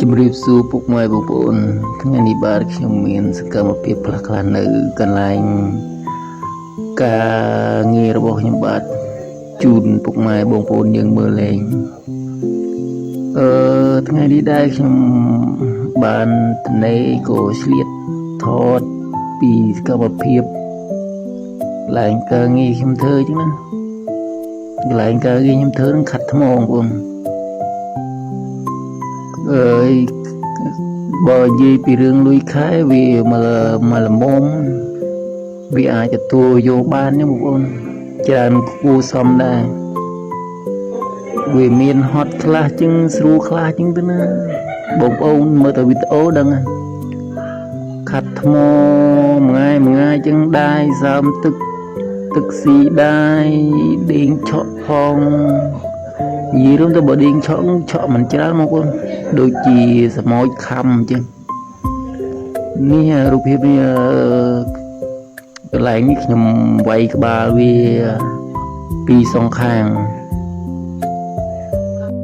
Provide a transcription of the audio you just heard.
ជំរាបសួរពុកម៉ែបងប្អូនថ្ងៃនេះបាទខ្ញុំមានសកម្មភាពខ្លះៗនៅកន្លែងការងាររបស់ខ្ញុំបាទជូនពុកម៉ែបងប្អូនយើងមើលលេងថ្ងៃនេះដែរខ្ញុំបានត្នេក៏ឆ្លៀតថតពីសកម្មភាពកន្លែងការងារខ្ញុំធ្វើអញ្ចឹងណាកន្លែងការងារខ្ញុំធ្វើនឹងខាត់ថ្មបងប្អូនបើនិយាយពីរឿងលុយខែវាមកល្មមវាអាចទទួលយកបានទេបងប្អូនច្រើនគួរសមដែរវាមានហត់ខ្លះជាងស្រួលខ្លះជាងទៅណាបងប្អូនមើលតែវីដេអូដឹងខាត់ថ្មមួយថ្ងៃចឹងដែរសើមទឹកស៊ីដែរដេងឆក់ផងនិយាយរួមទៅបើដេងឆក់មិនច្រើនបងប្អូនដូចជាសមោចខំអញ្ចឹងនេះរូបភាពនេះកន្លែងនេះខ្ញុំវាយក្បាលវាពីសងខាង